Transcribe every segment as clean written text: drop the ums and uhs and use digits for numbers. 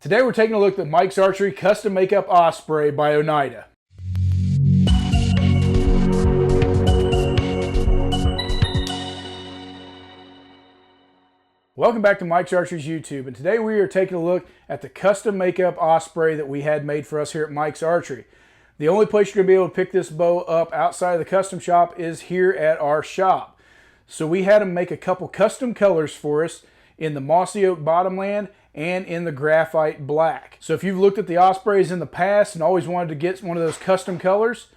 Today we're taking a look at Mike's Archery Custom Makeup Osprey by Oneida. Welcome back to Mike's Archery's YouTube, and today we are taking a look at the Custom Makeup Osprey that we had made for us here at Mike's Archery. The only place you're going to be able to pick this bow up outside of the custom shop is here at our shop. So we had them make a couple custom colors for us in the Mossy Oak Bottomland and in the Graphite Black. So if you've looked at the Ospreys in the past and always wanted to get one of those custom colors,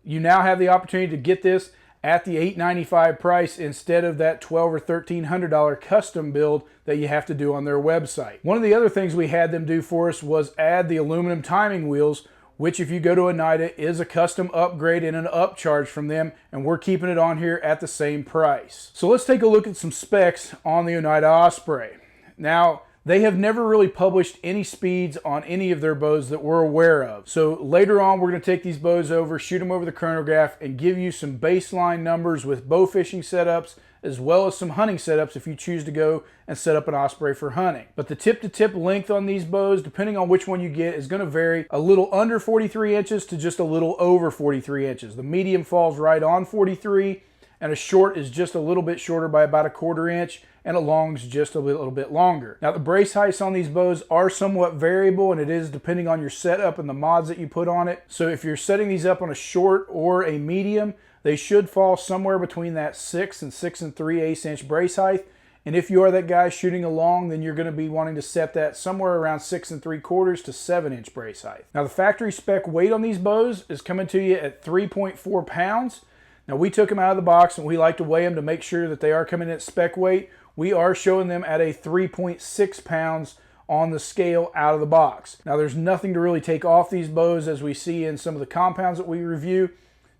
you now have the opportunity to get this at the $895 price instead of that $1,200 or $1,300 custom build that you have to do on their website. One of the other things we had them do for us was add the aluminum timing wheels, which if you go to Oneida is a custom upgrade and an upcharge from them, and we're keeping it on here at the same price. So let's take a look at some specs on the Oneida Osprey. Now, they have never really published any speeds on any of their bows that we're aware of. So later on, we're going to take these bows over, shoot them over the chronograph, and give you some baseline numbers with bow fishing setups, as well as some hunting setups if you choose to go and set up an Osprey for hunting. But the tip-to-tip length on these bows, depending on which one you get, is going to vary a little under 43 inches to just a little over 43 inches. The medium falls right on 43, and a short is just a little bit shorter by about 1/4 inch, and a long's just a little bit longer. Now the brace heights on these bows are somewhat variable, and it is depending on your setup and the mods that you put on it. So if you're setting these up on a short or a medium, they should fall somewhere between that 6 and 6 3/8 inch brace height. And if you are that guy shooting a long, then you're going to be wanting to set that somewhere around 6 3/4 to 7 inch brace height. Now the factory spec weight on these bows is coming to you at 3.4 pounds. Now we took them out of the box and we like to weigh them to make sure that they are coming at spec weight. We are showing them at a 3.6 pounds on the scale out of the box. Now there's nothing to really take off these bows as we see in some of the compounds that we review.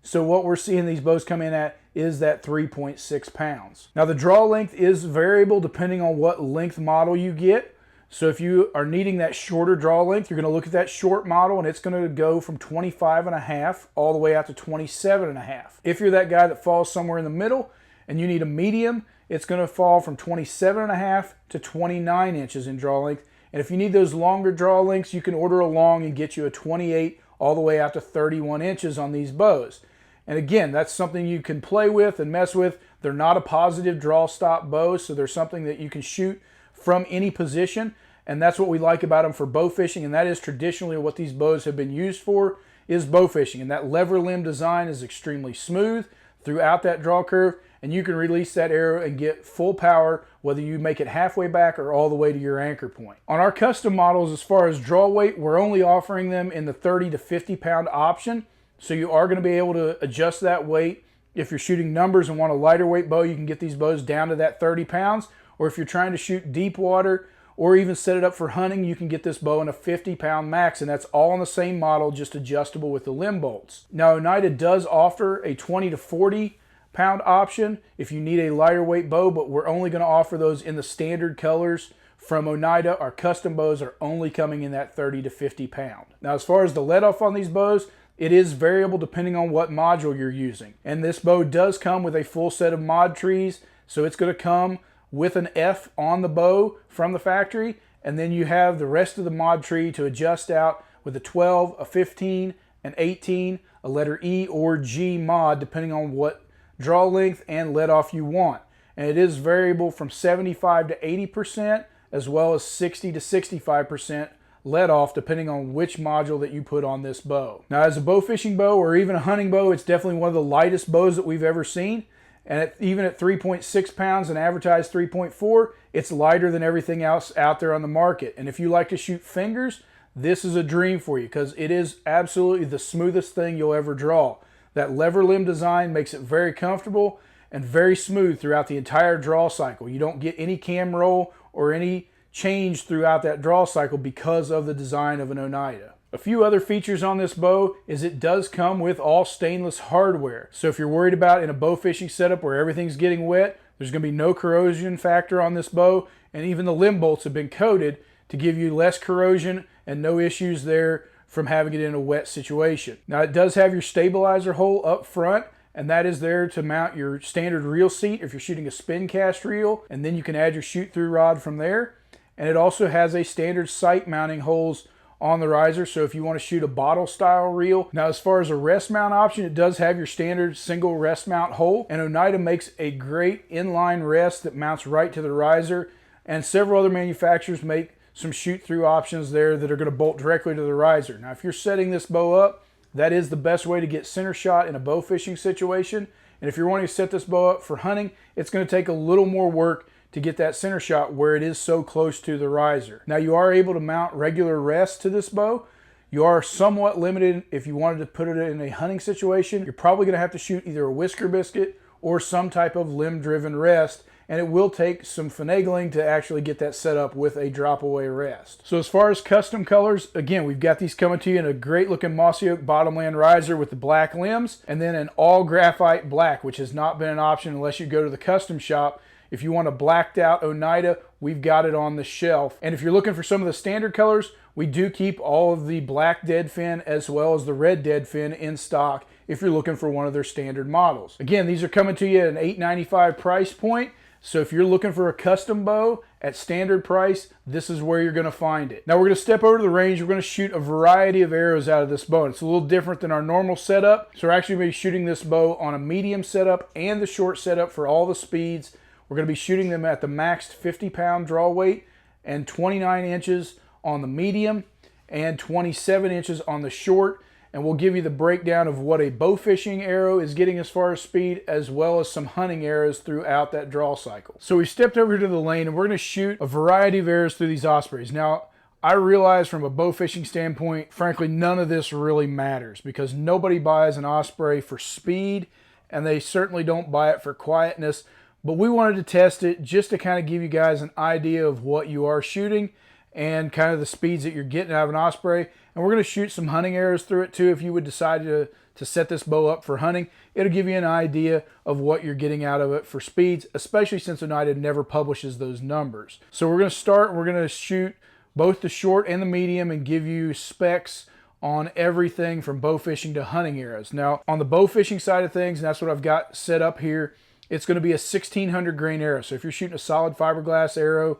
So what we're seeing these bows come in at is that 3.6 pounds. Now the draw length is variable depending on what length model you get. So if you are needing that shorter draw length, you're going to look at that short model, and it's going to go from 25.5 all the way out to 27.5. If you're that guy that falls somewhere in the middle and you need a medium, it's going to fall from 27.5 to 29 inches in draw length. And if you need those longer draw lengths, you can order a long and get you a 28 all the way out to 31 inches on these bows. And again, that's something you can play with and mess with. They're not a positive draw stop bow, so they're something that you can shoot from any position. And that's what we like about them for bow fishing, and that is traditionally what these bows have been used for, is bow fishing. And that lever limb design is extremely smooth throughout that draw curve, and you can release that arrow and get full power whether you make it halfway back or all the way to your anchor point. On our custom models, as far as draw weight, we're only offering them in the 30 to 50 pound option, so you are going to be able to adjust that weight. If you're shooting numbers and want a lighter weight bow, you can get these bows down to that 30 pounds, or if you're trying to shoot deep water or even set it up for hunting, you can get this bow in a 50 pound max, and that's all on the same model, just adjustable with the limb bolts. Now Oneida does offer a 20 to 40 pound option if you need a lighter weight bow, but we're only going to offer those in the standard colors from Oneida. Our custom bows are only coming in that 30 to 50 pound. Now as far as the let off on these bows, it is variable depending on what module you're using. And this bow does come with a full set of mod trees, so it's going to come with an F on the bow from the factory, and then you have the rest of the mod tree to adjust out with a 12, a 15, an 18, a letter E or G mod depending on what draw length and let off you want. And it is variable from 75 to 80% as well as 60 to 65% let off depending on which module that you put on this bow. Now as a bow fishing bow or even a hunting bow, it's definitely one of the lightest bows that we've ever seen. And even at 3.6 pounds and advertised 3.4, it's lighter than everything else out there on the market. And if you like to shoot fingers, this is a dream for you because it is absolutely the smoothest thing you'll ever draw. That lever limb design makes it very comfortable and very smooth throughout the entire draw cycle. You don't get any cam roll or any change throughout that draw cycle because of the design of an Oneida. A few other features on this bow is it does come with all stainless hardware. So if you're worried about in a bow fishing setup where everything's getting wet, there's going to be no corrosion factor on this bow, and even the limb bolts have been coated to give you less corrosion and no issues there from having it in a wet situation. Now it does have your stabilizer hole up front, and that is there to mount your standard reel seat if you're shooting a spin cast reel, and then you can add your shoot through rod from there. and it also has a standard sight mounting holes on the riser, so if you want to shoot a bottle style reel. Now as far as a rest mount option, it does have your standard single rest mount hole, and Oneida makes a great inline rest that mounts right to the riser, and several other manufacturers make some shoot through options there that are going to bolt directly to the riser. Now if you're setting this bow up, that is the best way to get center shot in a bow fishing situation, and if you're wanting to set this bow up for hunting, it's going to take a little more work to get that center shot where it is so close to the riser. Now you are able to mount regular rests to this bow. You are somewhat limited if you wanted to put it in a hunting situation. You're probably going to have to shoot either a whisker biscuit or some type of limb driven rest, and it will take some finagling to actually get that set up with a drop away rest. So as far as custom colors, again, we've got these coming to you in a great looking mossy oak bottomland riser with the black limbs, and then an all graphite black, which has not been an option unless you go to the custom shop. If you want a blacked out Oneida, we've got it on the shelf. And if you're looking for some of the standard colors, we do keep all of the black dead fin as well as the red dead fin in stock if you're looking for one of their standard models. Again, these are coming to you at an $8.95 price point. So if you're looking for a custom bow at standard price, this is where you're going to find it. Now we're going to step over to the range. We're going to shoot a variety of arrows out of this bow. It's a little different than our normal setup. So we're actually going to be shooting this bow on a medium setup and the short setup for all the speeds. We're going to be shooting them at the maxed 50-pound draw weight and 29 inches on the medium and 27 inches on the short. And we'll give you the breakdown of what a bow fishing arrow is getting as far as speed, as well as some hunting arrows throughout that draw cycle. So we stepped over to the lane and we're going to shoot a variety of arrows through these Ospreys. Now, I realize from a bow fishing standpoint, frankly, none of this really matters because nobody buys an Osprey for speed and they certainly don't buy it for quietness. But we wanted to test it just to kind of give you guys an idea of what you are shooting and kind of the speeds that you're getting out of an Osprey. And we're going to shoot some hunting arrows through it too if you would decide to set this bow up for hunting. It'll give you an idea of what you're getting out of it for speeds, especially since Oneida never publishes those numbers. So we're going to start, we're going to shoot both the short and the medium and give you specs on everything from bow fishing to hunting arrows. Now on the bow fishing side of things, and that's what I've got set up here, it's going to be a 1600 grain arrow. So if you're shooting a solid fiberglass arrow,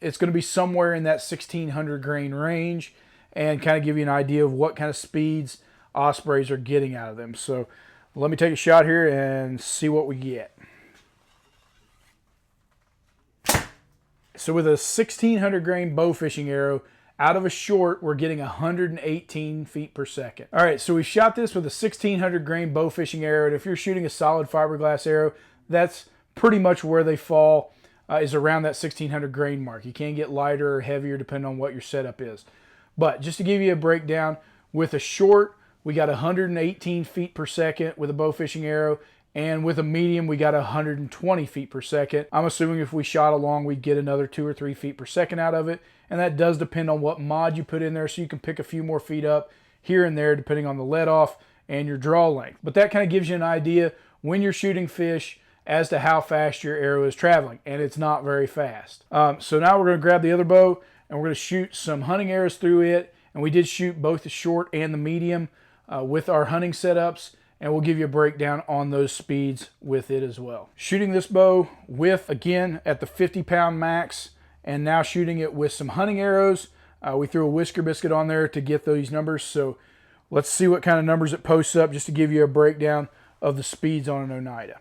it's going to be somewhere in that 1600 grain range and kind of give you an idea of what kind of speeds Ospreys are getting out of them. So let me take a shot here and see what we get. So with a 1600 grain bow fishing arrow, out of a short, we're getting 118 feet per second. All right, so we shot this with a 1600 grain bow fishing arrow, and if you're shooting a solid fiberglass arrow, that's pretty much where they fall, is around that 1600 grain mark. You can get lighter or heavier depending on what your setup is. But just to give you a breakdown, with a short, we got 118 feet per second with a bow fishing arrow, and with a medium, we got 120 feet per second. I'm assuming if we shot along, we'd get another 2 or 3 feet per second out of it. And that does depend on what mod you put in there, so you can pick a few more feet up here and there depending on the let off and your draw length. But that kind of gives you an idea when you're shooting fish as to how fast your arrow is traveling, and it's not very fast. So now we're going to grab the other bow and we're going to shoot some hunting arrows through it. And we did shoot both the short and the medium with our hunting setups, and we'll give you a breakdown on those speeds with it as well. Shooting this bow with, again, at the 50-pound max, and now shooting it with some hunting arrows. We threw a whisker biscuit on there to get those numbers. So let's see what kind of numbers it posts up just to give you a breakdown of the speeds on an Oneida.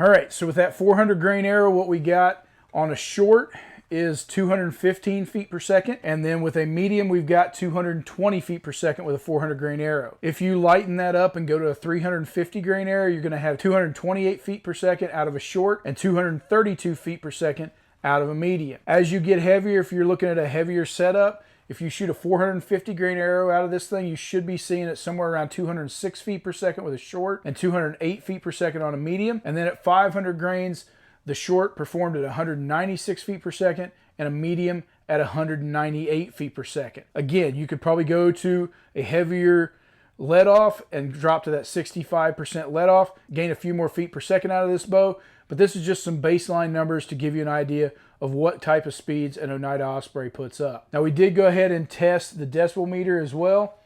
All right, so with that 400 grain arrow, what we got on a short is 215 feet per second. And then with a medium, we've got 220 feet per second with a 400 grain arrow. If you lighten that up and go to a 350 grain arrow, you're gonna have 228 feet per second out of a short and 232 feet per second out of a medium. As you get heavier, if you're looking at a heavier setup, if you shoot a 450 grain arrow out of this thing, you should be seeing it somewhere around 206 feet per second with a short and 208 feet per second on a medium. And then at 500 grains, the short performed at 196 feet per second and a medium at 198 feet per second. Again, you could probably go to a heavier let off and drop to that 65% let off, gain a few more feet per second out of this bow. But this is just some baseline numbers to give you an idea of what type of speeds an Oneida Osprey puts up. Now we did go ahead and test the decibel meter as well.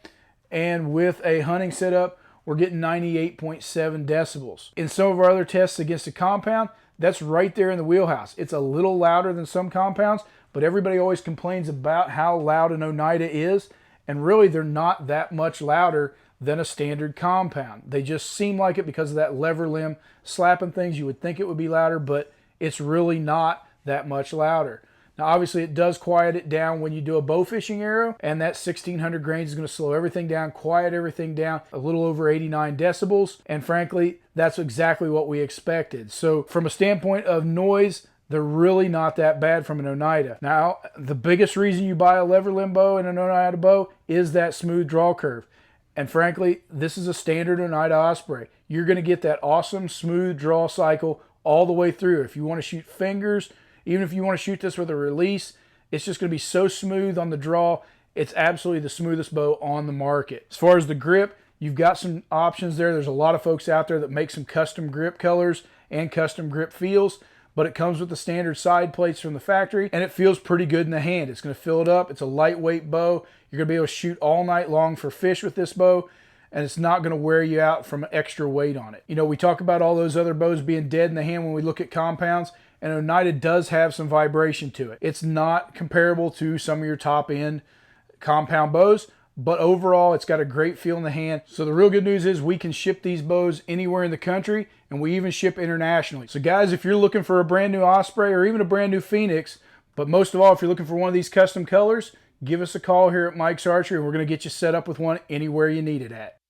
And with a hunting setup, we're getting 98.7 decibels. In some of our other tests against a compound, that's right there in the wheelhouse. It's a little louder than some compounds, but everybody always complains about how loud an Oneida is, and really they're not that much louder than a standard compound. They just seem like it because of that lever limb slapping things. You would think it would be louder, but it's really not that much louder. Now obviously it does quiet it down when you do a bow fishing arrow, and that 1600 grains is going to slow everything down, quiet everything down, a little over 89 decibels, and frankly that's exactly what we expected. So from a standpoint of noise, they're really not that bad from an Oneida. Now the biggest reason you buy a lever limb bow and an Oneida bow is that smooth draw curve. And frankly, this is a standard Oneida Osprey. You're going to get that awesome smooth draw cycle all the way through. If you want to shoot fingers, even if you want to shoot this with a release, it's just going to be so smooth on the draw. It's absolutely the smoothest bow on the market. As far as the grip, you've got some options there. There's a lot of folks out there that make some custom grip colors and custom grip feels, but it comes with the standard side plates from the factory, and it feels pretty good in the hand. It's going to fill it up. It's a lightweight bow. You're going to be able to shoot all night long for fish with this bow, and it's not going to wear you out from extra weight on it. You know, we talk about all those other bows being dead in the hand when we look at compounds, and Oneida does have some vibration to it. It's not comparable to some of your top-end compound bows, but overall it's got a great feel in the hand. So the real good news is we can ship these bows anywhere in the country, and we even ship internationally. So guys, if you're looking for a brand new Osprey or even a brand new Phoenix, but most of all if you're looking for one of these custom colors, give us a call here at Mike's Archery and we're going to get you set up with one anywhere you need it at.